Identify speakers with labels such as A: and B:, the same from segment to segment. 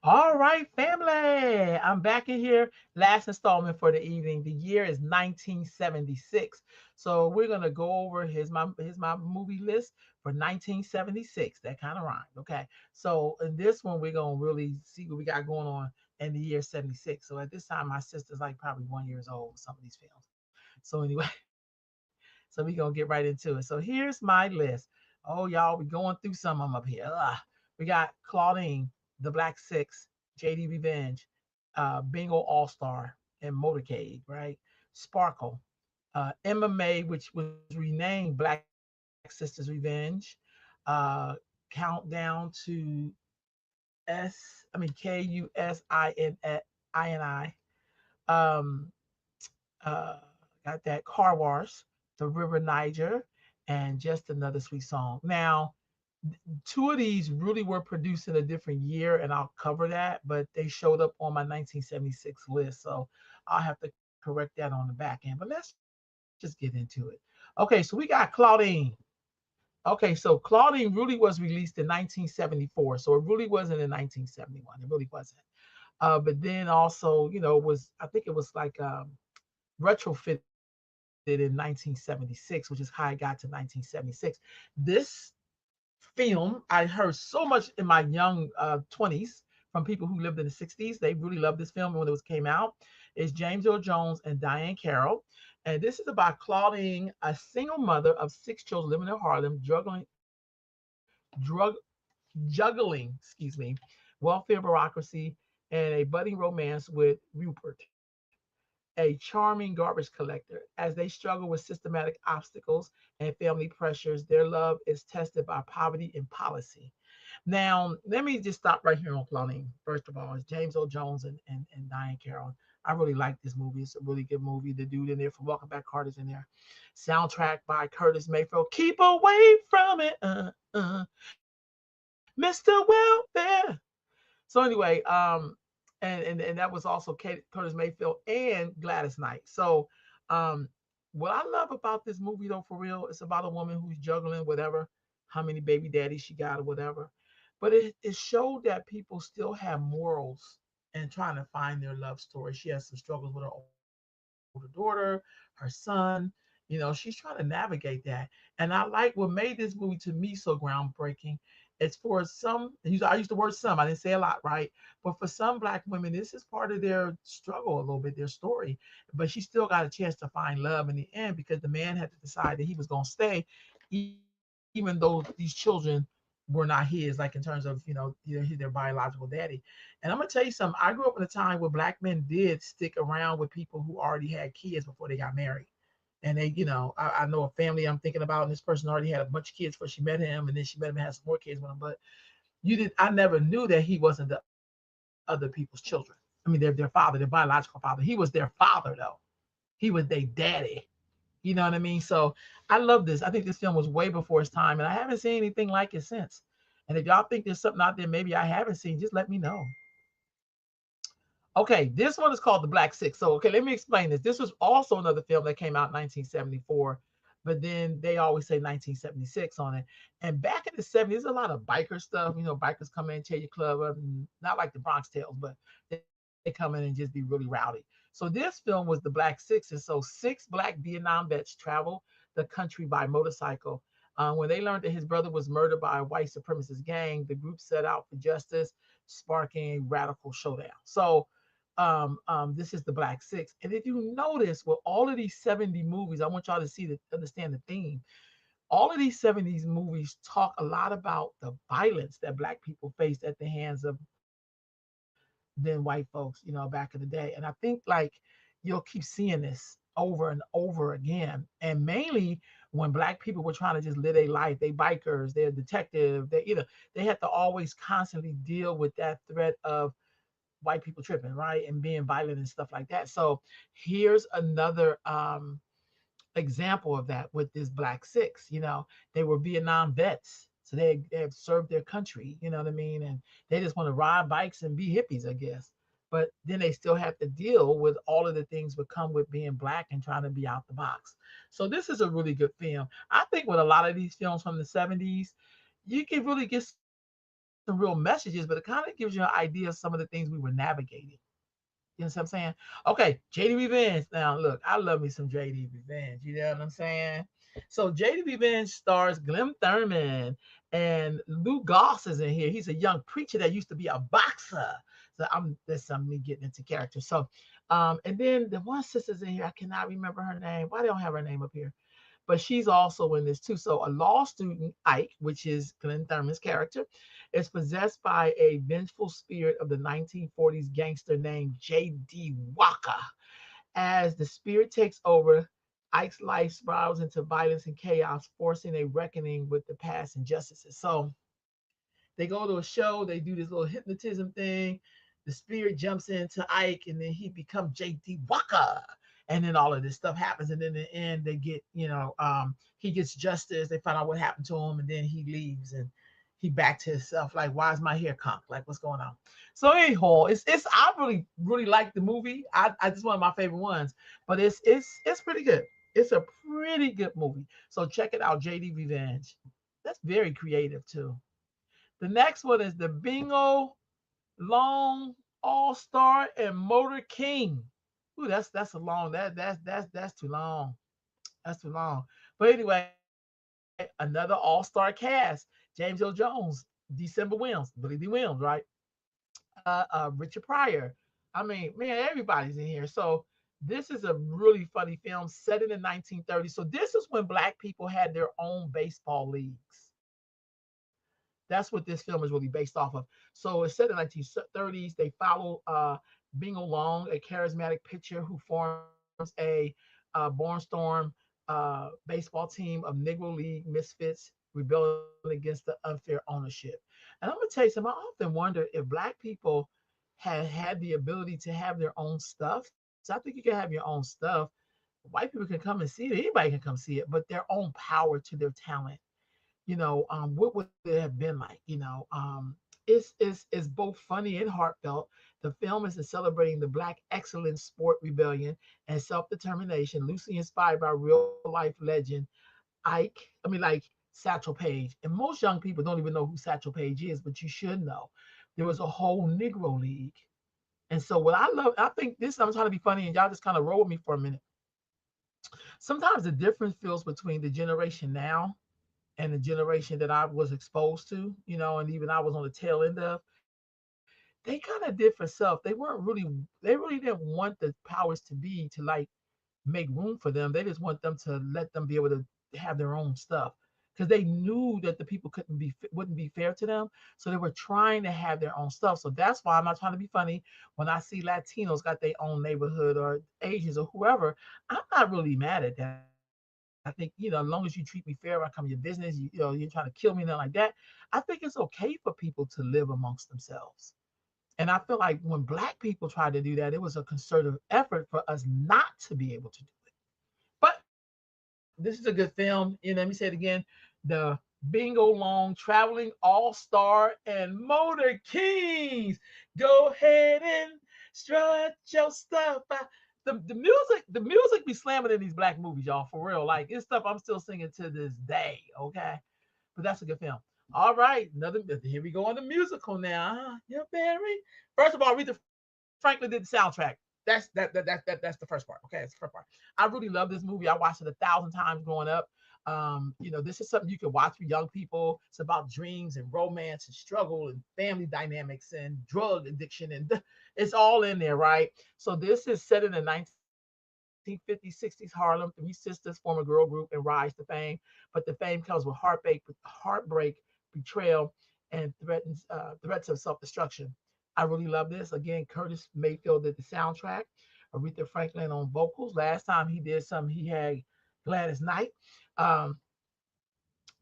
A: All right, family. I'm back in here. Last installment for the evening. The year is 1976. So we're gonna go over here's my movie list for 1976. That kind of rhymed. Okay. So in this one, we're gonna really see what we got going on in the year 76. So at this time, my sister's like probably 1 years old with some of these films. So anyway, so we're gonna get right into it. So here's my list. Oh, y'all, we going through some of them up here. We got Claudine, The Black Six, JD Revenge, Bingo All Star, and Motorcade, right? Sparkle, MMA, which was renamed Black Sisters Revenge, Countdown to KUSINI, um, uh, got that Car Wars, The River Niger, and Just Another Sweet Song. Now, two of these really were produced in a different year, and I'll cover that, but they showed up on my 1976 list. So I'll have to correct that on the back end. But let's just get into it. Okay, so we got Claudine. Okay, so Claudine really was released in 1974. So it really wasn't in 1971. It really wasn't. But then also, was I think it was like retrofitted in 1976, which is how I got to 1976. This film I heard so much in my young 20s from people who lived in the 60s. They really loved this film when it was came out. It's James Earl Jones and Diane Carroll. And this is about Claudine, a single mother of six children living in Harlem, drug, juggling, welfare bureaucracy and a budding romance with Rupert, a charming garbage collector. As they struggle with systematic obstacles and family pressures, their love is tested by poverty and policy. Now, let me just stop right here on Claudine. First of all, it's James O. Jones and Diane Carroll. I really like this movie. It's a really good movie. The dude in there from Welcome Back Carter's in there. Soundtrack by Curtis Mayfield. Keep away from it, Mr. Welfare. So anyway, and that was also Curtis Mayfield and Gladys Knight. So um, what I love about this movie though, for real, it's about a woman who's juggling whatever, how many baby daddies she got or whatever. But it showed that people still have morals and trying to find their love story. She has some struggles with her older daughter, her son. She's trying to navigate that. And I like what made this movie to me so groundbreaking. It's for some, I use the word some, I didn't say a lot, right? But for some Black women, this is part of their struggle a little bit, their story. But she still got a chance to find love in the end because the man had to decide that he was going to stay, even though these children were not his, like in terms of, he's their biological daddy. And I'm going to tell you something. I grew up in a time where Black men did stick around with people who already had kids before they got married. And they, I know a family I'm thinking about, and this person already had a bunch of kids before she met him, and then she met him and had some more kids with him. But I never knew that he wasn't the other people's children. I mean, their father, their biological father. He was their father though. He was their daddy. You know what I mean? So I love this. I think this film was way before its time, and I haven't seen anything like it since. And if y'all think there's something out there maybe I haven't seen, just let me know. Okay, this one is called The Black Six. So, okay, let me explain this. This was also another film that came out in 1974, but then they always say 1976 on it. And back in the 70s, there's a lot of biker stuff. Bikers come in, tear your club up, and not like the Bronx Tales, but they come in and just be really rowdy. So this film was The Black Six. And so six Black Vietnam vets travel the country by motorcycle. When they learned that his brother was murdered by a white supremacist gang, the group set out for justice, sparking a radical showdown. So this is the Black Six. And if you notice, with all of these 70 movies, I want y'all to understand the theme. All of these 70s movies talk a lot about the violence that Black people faced at the hands of then white folks, back in the day. And I think like you'll keep seeing this over and over again. And mainly when Black people were trying to just live their life, they bikers, they're detective, they had to always constantly deal with that threat of white people tripping, right? And being violent and stuff like that. So here's another example of that with this Black Six. They were Vietnam vets. So they have served their country, you know what I mean? And they just want to ride bikes and be hippies, I guess. But then they still have to deal with all of the things that come with being Black and trying to be out the box. So this is a really good film. I think with a lot of these films from the 70s, you can really get some good lessons some real messages, but it kind of gives you an idea of some of the things we were navigating. You know what I'm saying? Okay, JD Revenge. Now, look, I love me some JD Revenge. You know what I'm saying? So, JD Revenge stars Glenn Thurman and Lou Goss is in here. He's a young preacher that used to be a boxer. So, that's me getting into character. So, and then the one sister's in here. I cannot remember her name. Why they don't have her name up here? But she's also in this too. So a law student, Ike, which is Glenn Thurman's character, is possessed by a vengeful spirit of the 1940s gangster named J.D. Walker. As the spirit takes over, Ike's life spirals into violence and chaos, forcing a reckoning with the past injustices. So they go to a show, they do this little hypnotism thing. The spirit jumps into Ike, and then he becomes JD Walker. And then all of this stuff happens, and then in the end, they get, he gets justice. They find out what happened to him, and then he leaves, and he back to himself. Like, why is my hair conked? Like, what's going on? So anyhow, it's I really like the movie. I just one of my favorite ones, but it's pretty good. It's a pretty good movie. So check it out, JD Revenge. That's very creative too. The next one is the Bingo Long All Star and Motor King. Ooh, that's a long that's too long. That's too long. But anyway, another All Star cast: James Earl Jones, December Williams, Billy D. Williams, right? Richard Pryor. I mean, man, everybody's in here. So this is a really funny film set in the 1930s. So this is when black people had their own baseball leagues. That's what this film is really based off of. So it's set in the 1930s. They follow Bingo Long, a charismatic pitcher who forms a Barnstorm baseball team of Negro League misfits rebelling against the unfair ownership. And I'm gonna tell you something. I often wonder if black people had the ability to have their own stuff. So I think you can have your own stuff. White people can come and see it. Anybody can come see it, but their own power to their talent, what would it have been like? It's both funny and heartfelt. The film is celebrating the Black excellence, sport rebellion, and self-determination, loosely inspired by real life legend Ike. I mean, like Satchel Paige. And most young people don't even know who Satchel Paige is, but you should know. There was a whole Negro League. And so what I love, I think this, I'm trying to be funny, and y'all just kind of roll with me for a minute. Sometimes the difference feels between the generation now and the generation that I was exposed to, and even I was on the tail end of, they kind of did for self. They really didn't want the powers to be to like make room for them. They just want them to let them be able to have their own stuff because they knew that the people wouldn't be fair to them. So they were trying to have their own stuff. So that's why I'm not trying to be funny when I see Latinos got their own neighborhood or Asians or whoever. I'm not really mad at that. I think, as long as you treat me fair, I come to your business, you're trying to kill me, nothing like that. I think it's okay for people to live amongst themselves. And I feel like when black people tried to do that, it was a concerted effort for us not to be able to do it. But this is a good film. Let me say it again. The Bingo Long Traveling All Star and Motor Kings. Go ahead and strut your stuff out. The music be slamming in these black movies, y'all, for real. Like it's stuff I'm still singing to this day. Okay, but that's a good film. All right, another here we go on the musical now. You Barry. First of all, Aretha Franklin did the soundtrack. That's the first part. Okay, that's the first part. I really love this movie. I watched it 1,000 times growing up. This is something you can watch with young people. It's about dreams and romance and struggle and family dynamics and drug addiction and it's all in there, right? So this is set in the 1950s, 60s Harlem. Three sisters form a girl group and rise to fame, but the fame comes with heartbreak, betrayal, and threats of self-destruction. I really love this. Again, Curtis Mayfield did the soundtrack. Aretha Franklin on vocals. Last time he did something, he had Gladys Knight. Um,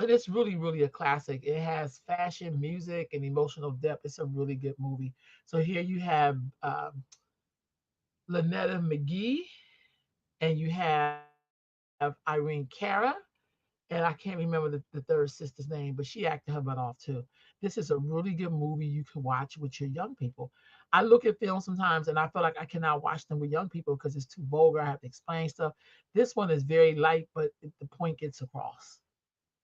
A: and it's really, really a classic. It has fashion, music, and emotional depth. It's a really good movie. So here you have Lynetta McGee, and you have Irene Cara, and I can't remember the third sister's name, but she acted her butt off too. This is a really good movie you can watch with your young people. I look at films sometimes and I feel like I cannot watch them with young people because it's too vulgar. I have to explain stuff. This one is very light, but the point gets across.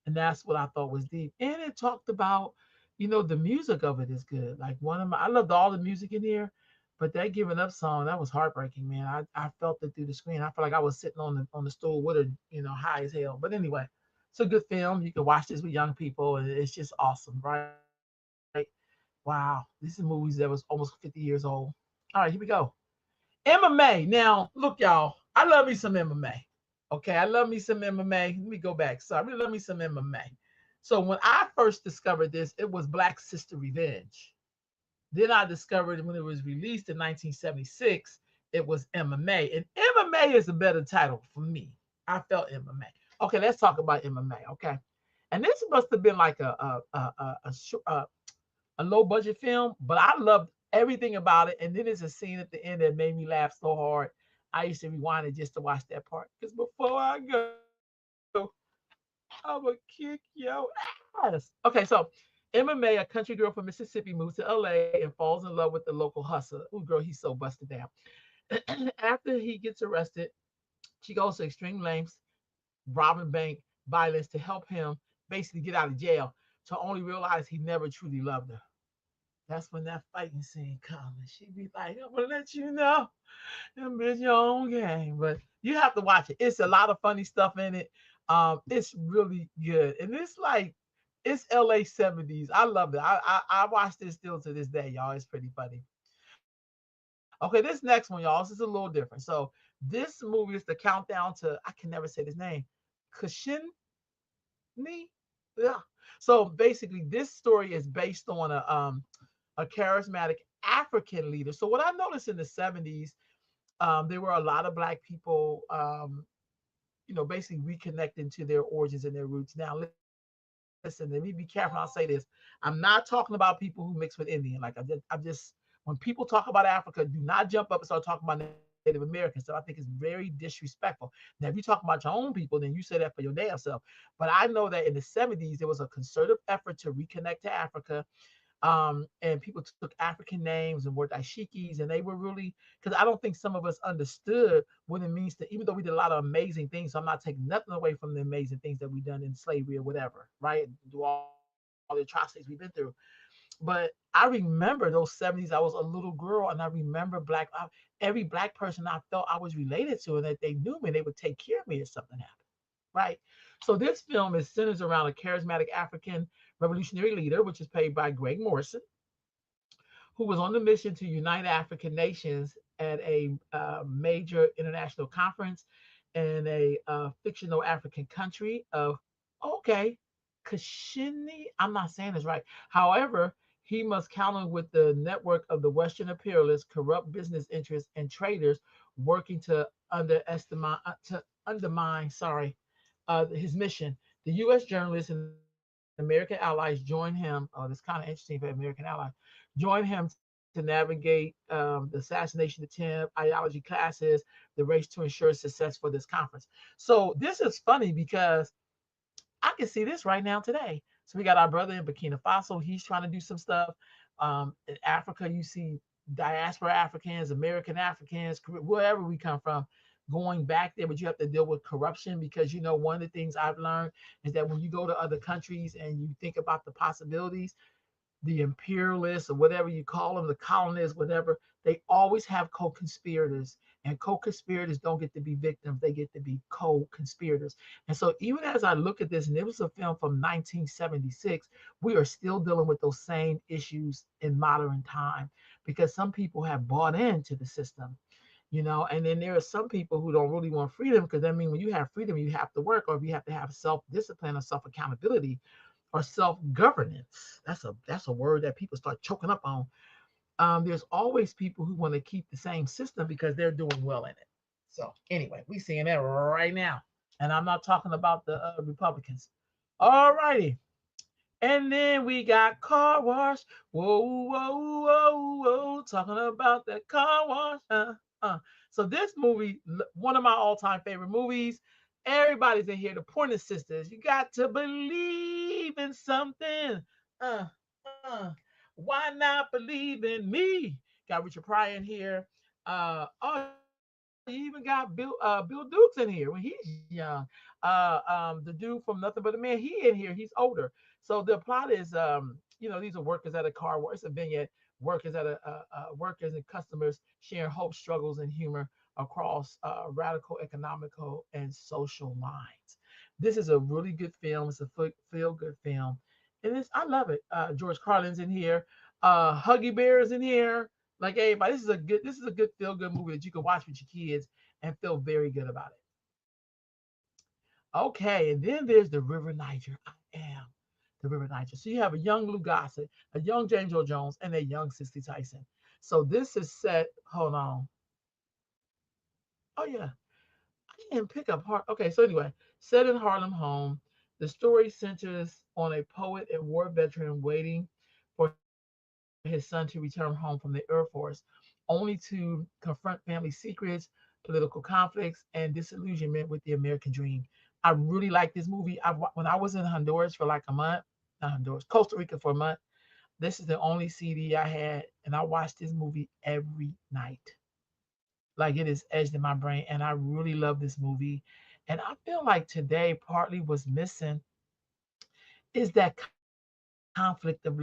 A: And that's what I thought was deep. And it talked about, The music of it is good. Like I loved all the music in here, but that giving up song, that was heartbreaking, man. I felt it through the screen. I felt like I was sitting on the stool with her, high as hell. But anyway, it's a good film. You can watch this with young people, and it's just awesome, right? Wow, this is movies that was almost 50 years old. All right, here we go. MMA. Now, look, y'all. I love me some MMA. Okay, I love me some MMA. Let me go back. So I really love me some MMA. So when I first discovered this, it was Black Sister Revenge. Then I discovered when it was released in 1976, it was MMA. And MMA is a better title for me. I felt MMA. Okay, let's talk about MMA. Okay, and this must have been like a low budget film, but I loved everything about it. And then there's a scene at the end that made me laugh so hard. I used to rewind it just to watch that part. Because before I go, I'm gonna kick your ass. Okay, so MMA, a country girl from Mississippi, moves to LA and falls in love with the local hustler. Ooh, girl, he's so busted down. After he gets arrested, she goes to extreme lengths, robbing bank, violence to help him basically get out of jail, to only realize he never truly loved her. That's when that fighting scene comes. And she be like, I'm gonna let you know, and bitch your own game. But you have to watch it. It's a lot of funny stuff in it. It's really good. And it's like it's LA 70s. I love it. I watch this still to this day, y'all. It's pretty funny. Okay, this next one, y'all. This is a little different. So this movie is the countdown to I can never say this name. Cushion yeah. So basically, this story is based on a charismatic African leader. So what I noticed in the 70s, there were a lot of black people, basically reconnecting to their origins and their roots. Now, listen, let me be careful. I'll say this: I'm not talking about people who mix with Indian. Like when people talk about Africa, do not jump up and start talking about Native Americans. So I think it's very disrespectful. Now, if you talk about your own people, then you say that for your damn self. But I know that in the 70s, there was a concerted effort to reconnect to Africa. And people took African names and were dashikis, and they were really, because I don't think some of us understood what it means to, even though we did a lot of amazing things. So I'm not taking nothing away from the amazing things that we've done in slavery or whatever, right? Do all the atrocities we've been through. But I remember those 70s. I was a little girl, and I remember every black person I felt I was related to, and that they knew me and they would take care of me if something happened. Right. So this film is centers around a charismatic African revolutionary leader, which is played by Greg Morrison, who was on the mission to unite African nations at a major international conference in a fictional African country of, okay, Kashini. I'm not saying this right. However, he must counter with the network of the Western imperialists, corrupt business interests, and traders working to undermine, his mission. The U.S. journalists and American allies join him. Oh, that's kind of interesting for American allies. Join him to navigate the assassination attempt, ideology classes, the race to ensure success for this conference. So this is funny because I can see this right now today. So we got our brother in Burkina Faso. He's trying to do some stuff. In Africa, you see diaspora Africans, American Africans, wherever we come from, going back there. But you have to deal with corruption because one of the things I've learned is that when you go to other countries and you think about the possibilities, the imperialists or whatever you call them, the colonists, whatever, they always have co-conspirators. And co-conspirators don't get to be victims, they get to be co-conspirators. And so even as I look at this, and it was a film from 1976, we are still dealing with those same issues in modern time because some people have bought into the system. And then there are some people who don't really want freedom because I mean, when you have freedom, you have to work, or you have to have self-discipline or self-accountability or self-governance. That's a word that people start choking up on. There's always people who want to keep the same system because they're doing well in it. So anyway, we seeing that right now, and I'm not talking about the Republicans. All righty, and then we got Car Wash. Whoa, whoa, whoa, whoa, talking about that Car Wash. So this movie, one of my all-time favorite movies. Everybody's in here. The Pointer Sisters. You got to believe in something. Uh, uh. Why not believe in me? Got Richard Pryor in here. Oh, you even got Bill Dukes in here when he's young. The dude from Nothing But a Man, he in here. He's older. So the plot is these are workers at a car wash. It's a vignette. Workers at workers and customers sharing hope, struggles, and humor across radical economical and social lines. This is a really good film. It's a feel good film, and I love it. George Carlin's in here. Huggy Bear is in here. Like everybody, this is a good feel good movie that you can watch with your kids and feel very good about it. Okay, and then there's the River Niger. I am the River Niger. So you have a young Lou Gossett, a young James Earl Jones, and a young Cicely Tyson. So this is set. Hold on. Oh yeah, I didn't pick up Har. Okay, so anyway, set in Harlem home, the story centers on a poet and war veteran waiting for his son to return home from the Air Force, only to confront family secrets, political conflicts, and disillusionment with the American dream. I really like this movie. When I was in Honduras for like a month, not Honduras, Costa Rica for a month. This is the only CD I had, and I watched this movie every night. Like it is edged in my brain, and I really love this movie. And I feel like today partly was missing is that conflict of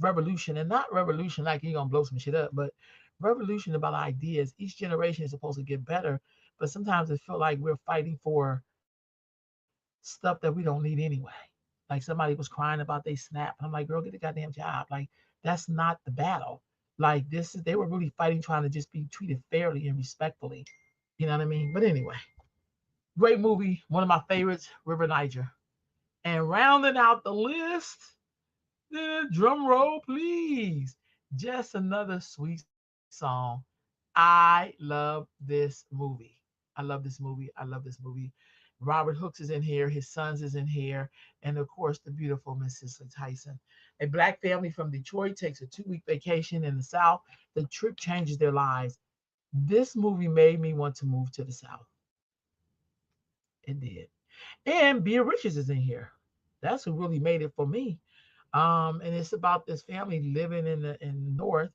A: revolution, and not revolution like you're gonna blow some shit up, but revolution about ideas. Each generation is supposed to get better, but sometimes it feel like we're fighting for stuff that we don't need anyway. Like somebody was crying about they snap, and I'm like, girl, get the goddamn job. Like that's not the battle. Like they were really fighting, trying to just be treated fairly and respectfully. You know what I mean? But anyway, great movie, one of my favorites, River Niger. And rounding out the list, drum roll, please. Just another sweet song. I love this movie. I love this movie. I love this movie. Robert Hooks is in here. His sons is in here. And of course, the beautiful Miss Cicely Tyson. A black family from Detroit takes a 2-week vacation in the South. The trip changes their lives. This movie made me want to move to the South. It did. And Bea Richards is in here. That's who really made it for me. And it's about this family living in the North,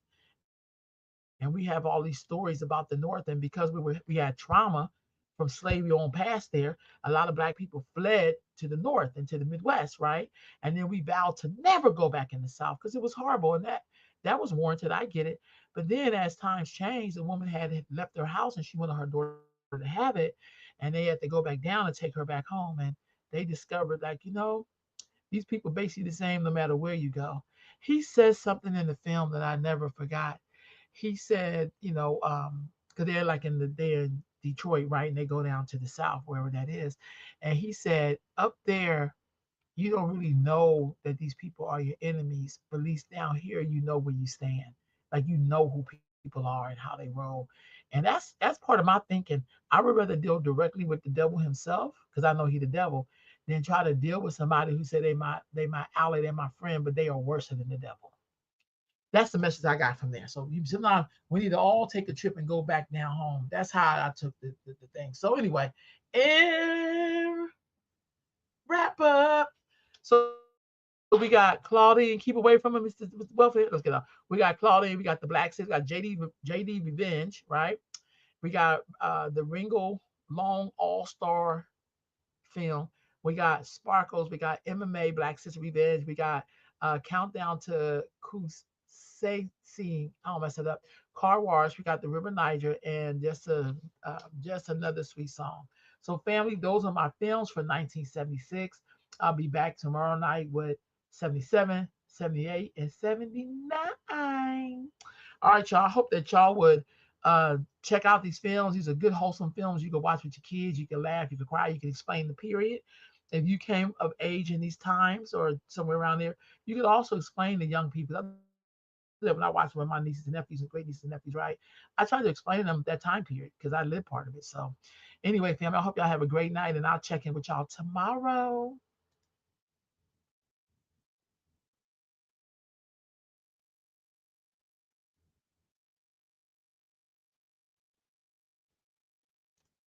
A: and we have all these stories about the North. And because we had trauma from slavery on past there, a lot of black people fled to the North and to the Midwest, right? And then we vowed to never go back in the South because it was horrible, and that was warranted. I get it. But then as times changed, the woman had left her house and she wanted her daughter to have it, and they had to go back down and take her back home. And they discovered, like, these people basically the same no matter where you go. He says something in the film that I never forgot. He said, because they're in Detroit, right? And they go down to the South, wherever that is. And he said, up there, you don't really know that these people are your enemies, but at least down here, you know where you stand. Like you know who people are and how they roll. And that's part of my thinking. I would rather deal directly with the devil himself, because I know he the devil, than try to deal with somebody who said they my ally, they're my friend, but they are worse than the devil. That's the message I got from there. So sometimes we need to all take a trip and go back down home. That's how I took the thing. So anyway, and wrap up. So we got Claudine, keep away from him, Mr. Welfare. Let's get out. We got Claudine, we got the Black Six, we got JD Revenge, right? We got the Ringo Long All-Star film. We got Sparkles, we got MMA, Black Sister Revenge, we got Countdown to Crusade Scene. I don't mess it up. Car Wash, we got the River Niger, and just another sweet song. So, family, those are my films for 1976. I'll be back tomorrow night with 77, 78, and 79. All right, y'all. I hope that y'all would check out these films. These are good, wholesome films you can watch with your kids. You can laugh, you can cry, you can explain the period. If you came of age in these times or somewhere around there, you could also explain to young people. That's when I watch with my nieces and nephews and great nieces and nephews, right? I try to explain to them that time period because I lived part of it. So, anyway, family, I hope y'all have a great night, and I'll check in with y'all tomorrow.